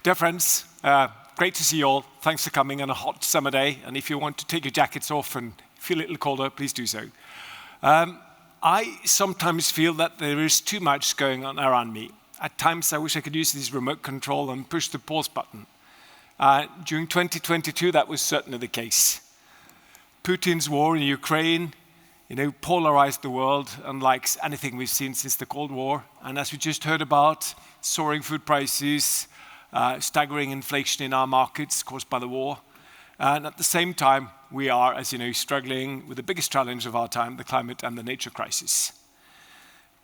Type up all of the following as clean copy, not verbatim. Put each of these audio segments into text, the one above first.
Dear friends, great to see you all. Thanks for coming on a hot summer day. And if you want to take your jackets off and feel a little colder, please do so. I sometimes feel that there is too much going on around me. At times, I wish I could use this remote control and push the pause button. During 2022, that was certainly the case. Putin's war in Ukraine, polarized the world unlike anything we've seen since the Cold War. And as we just heard about, soaring food prices, staggering inflation in our markets caused by the war. And at the same time, we are, as you know, struggling with the biggest challenge of our time, the climate and the nature crisis.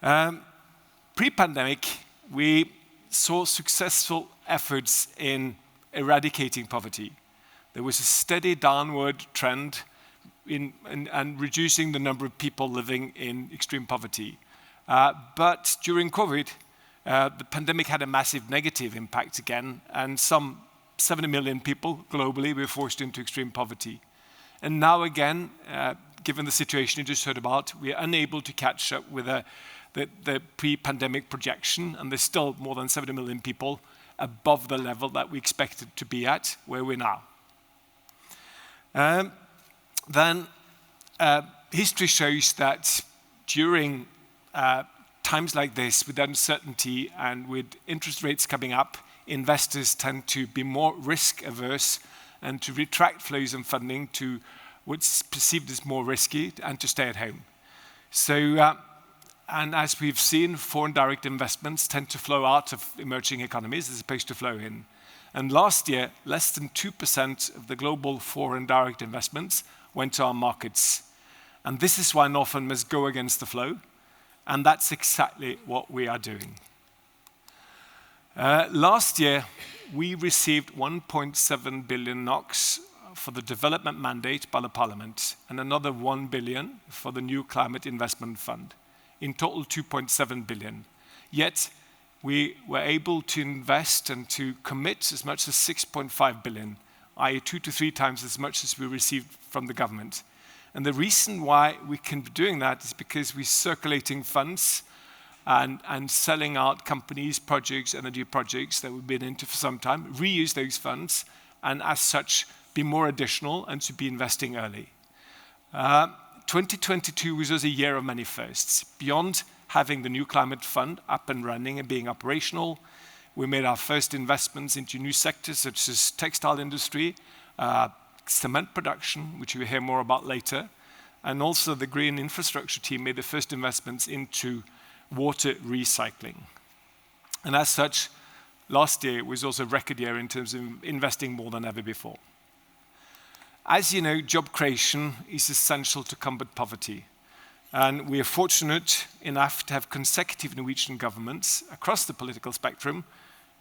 Pre-pandemic, we saw successful efforts in eradicating poverty. There was a steady downward trend in reducing the number of people living in extreme poverty. But during COVID, the pandemic had a massive negative impact again, and some 70 million people globally were forced into extreme poverty. And now again, given the situation you just heard about, we are unable to catch up with the pre-pandemic projection, and there's still more than 70 million people above the level that we expected to be at, where we're now. Then history shows that during times like this, with uncertainty and with interest rates coming up, investors tend to be more risk averse and to retract flows and funding to what's perceived as more risky and to stay at home. So, and as we've seen, foreign direct investments tend to flow out of emerging economies as opposed to flow in. And last year, less than 2% of the global foreign direct investments went to our markets. And this is why Norfund must go against the flow. And that's exactly what we are doing. Last year, we received 1.7 billion NOK for the development mandate by the Parliament and another 1 billion for the new Climate Investment Fund. In total, 2.7 billion. Yet, we were able to invest and to commit as much as 6.5 billion, i.e. 2 to 3 times as much as we received from the government. And the reason why we can be doing that is because we're circulating funds and selling out companies, projects, energy projects that we've been into for some time, reuse those funds, and as such, be more additional and to be investing early. 2022 was also a year of many firsts. Beyond having the new climate fund up and running and being operational, we made our first investments into new sectors such as textile industry, cement production, which you'll hear more about later, and also the green infrastructure team made the first investments into water recycling. And as such, last year was also a record year in terms of investing more than ever before. As you know, job creation is essential to combat poverty. And we are fortunate enough to have consecutive Norwegian governments across the political spectrum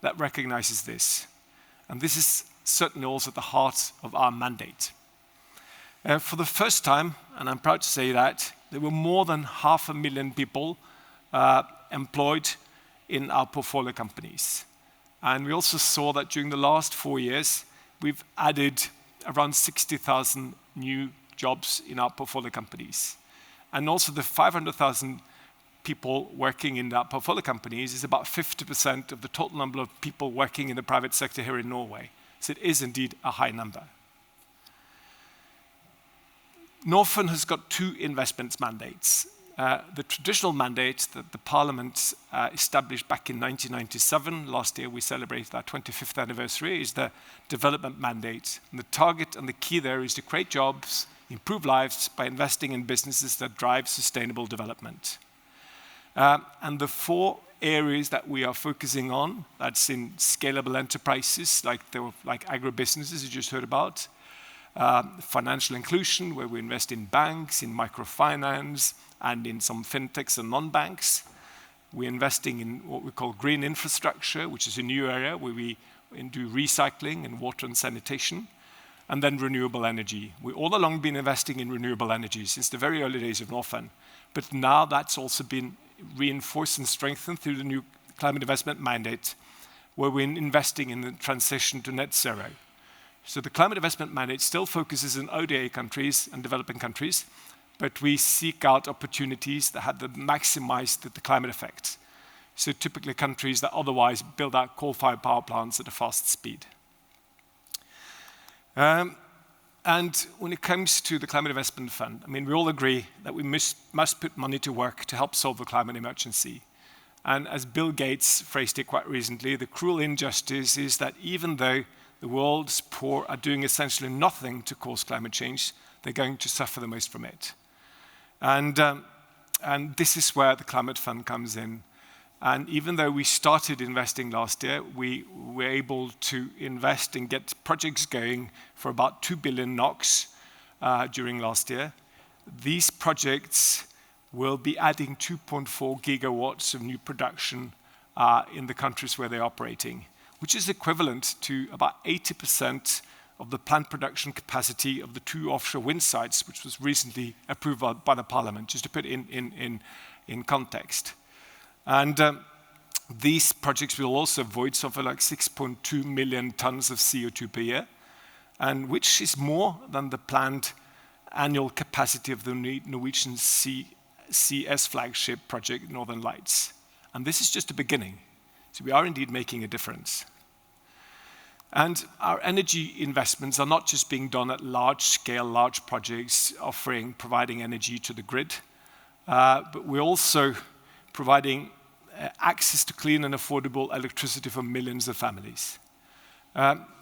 that recognizes this. And this is certainly also at the heart of our mandate. For the first time, and I'm proud to say that, there were more than 500,000 people employed in our portfolio companies. And we also saw that during the last 4 years, we've added around 60,000 new jobs in our portfolio companies. And also the 500,000 people working in our portfolio companies is about 50% of the total number of people working in the private sector here in Norway. So it is indeed a high number. Norfund has got 2 investments mandates. The traditional mandate that the Parliament established back in 1997, last year we celebrated our 25th anniversary, is the development mandate. And the target and the key there is to create jobs, improve lives by investing in businesses that drive sustainable development. And the 4 areas that we are focusing on, that's in scalable enterprises like agribusinesses you just heard about, financial inclusion, where we invest in banks, in microfinance, and in some fintechs and non-banks. We're investing in what we call green infrastructure, which is a new area where we do recycling and water and sanitation, and then renewable energy. We've all along been investing in renewable energy since the very early days of Norfund, but now that's also been reinforced and strengthened through the new climate investment mandate, where we're investing in the transition to net zero. So the climate investment mandate still focuses on ODA countries and developing countries, but we seek out opportunities that have maximized the climate effect. So typically countries that otherwise build out coal-fired power plants at a fast speed. And when it comes to the Climate Investment Fund, I mean, we all agree that we must put money to work to help solve the climate emergency. And as Bill Gates phrased it quite recently, the cruel injustice is that even though the world's poor are doing essentially nothing to cause climate change, they're going to suffer the most from it. And this is where the Climate Fund comes in. And even though we started investing last year, we were able to invest and get projects going for about 2 billion NOK during last year. These projects will be adding 2.4 gigawatts of new production in the countries where they're operating, which is equivalent to about 80% of the planned production capacity of the 2 offshore wind sites, which was recently approved by the parliament, just to put it in context. And these projects will also avoid something like 6.2 million tons of CO2 per year, and which is more than the planned annual capacity of the Norwegian CS flagship project, Northern Lights. And this is just the beginning. So we are indeed making a difference. And our energy investments are not just being done at large scale, large projects providing energy to the grid, but we're also providing access to clean and affordable electricity for millions of families.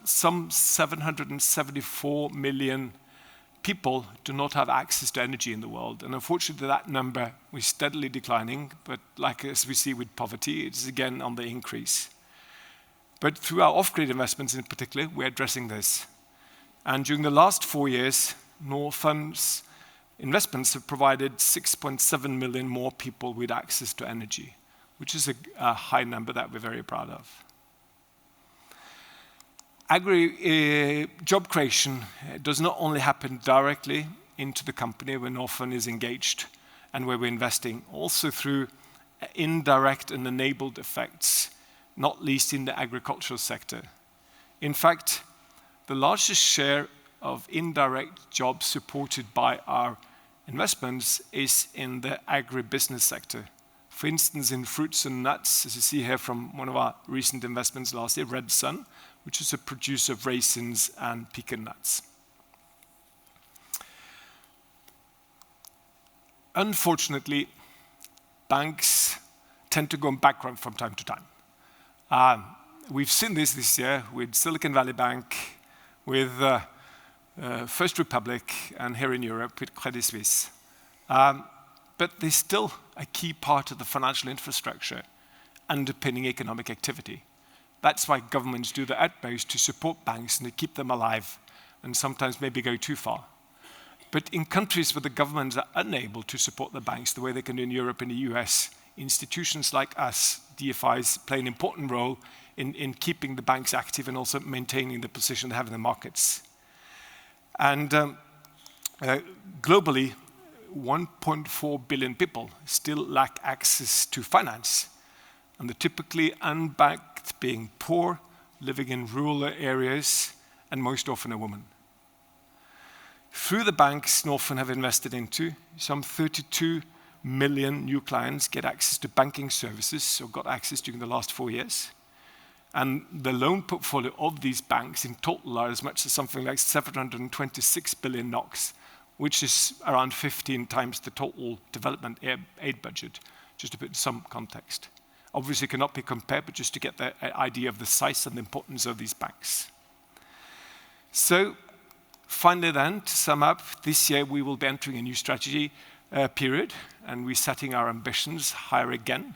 Some 774 million people do not have access to energy in the world, and unfortunately that number is steadily declining, but like as we see with poverty, it's again on the increase. But through our off-grid investments in particular, we're addressing this. And during the last 4 years, Norfund's investments have provided 6.7 million more people with access to energy, which is a high number that we're very proud of. Job creation does not only happen directly into the company where Norfund is engaged and where we're investing, also through indirect and enabled effects, not least in the agricultural sector. In fact, the largest share of indirect jobs supported by our investments is in the agribusiness sector. For instance, in fruits and nuts, as you see here from one of our recent investments last year, Red Sun, which is a producer of raisins and pecan nuts. Unfortunately, banks tend to go bankrupt from time to time. We've seen this year with Silicon Valley Bank, with First Republic, and here in Europe with Credit Suisse. But they're still a key part of the financial infrastructure underpinning economic activity. That's why governments do their utmost to support banks and to keep them alive, and sometimes maybe go too far. But in countries where the governments are unable to support the banks the way they can do in Europe and the US, institutions like us, DFIs, play an important role in keeping the banks active and also maintaining the position they have in the markets. And globally, 1.4 billion people still lack access to finance, and they're typically unbanked, being poor, living in rural areas, and most often a woman. Through the banks Norfund have invested into, some 32 million new clients get access to banking services, or got access during the last 4 years. And the loan portfolio of these banks in total are as much as something like 726 billion NOK, which is around 15 times the total development aid budget, just to put in some context. Obviously cannot be compared, but just to get the idea of the size and the importance of these banks. So finally then, to sum up, this year we will be entering a new strategy period, and we're setting our ambitions higher again.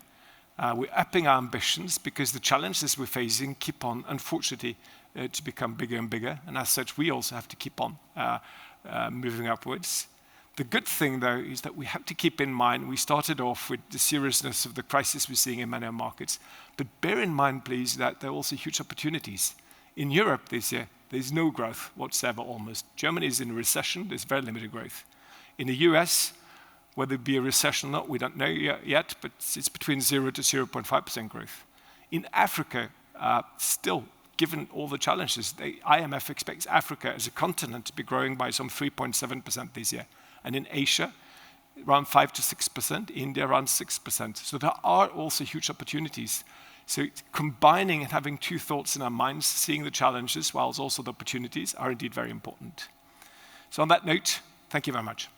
We're upping our ambitions because the challenges we're facing keep on, unfortunately, to become bigger and bigger, and as such we also have to keep on moving upwards. The good thing, though, is that we have to keep in mind, we started off with the seriousness of the crisis we're seeing in many markets, but bear in mind, please, that there are also huge opportunities. In Europe this year, there's no growth whatsoever almost. Germany is in a recession, there's very limited growth. In the US, whether it be a recession or not, we don't know yet, but it's between 0 to 0.5% growth. In Africa, still, given all the challenges, the IMF expects Africa as a continent to be growing by some 3.7% this year. And in Asia, around 5 to 6%, India around 6%. So there are also huge opportunities. So combining and having two thoughts in our minds, seeing the challenges whilst also the opportunities, are indeed very important. So on that note, thank you very much.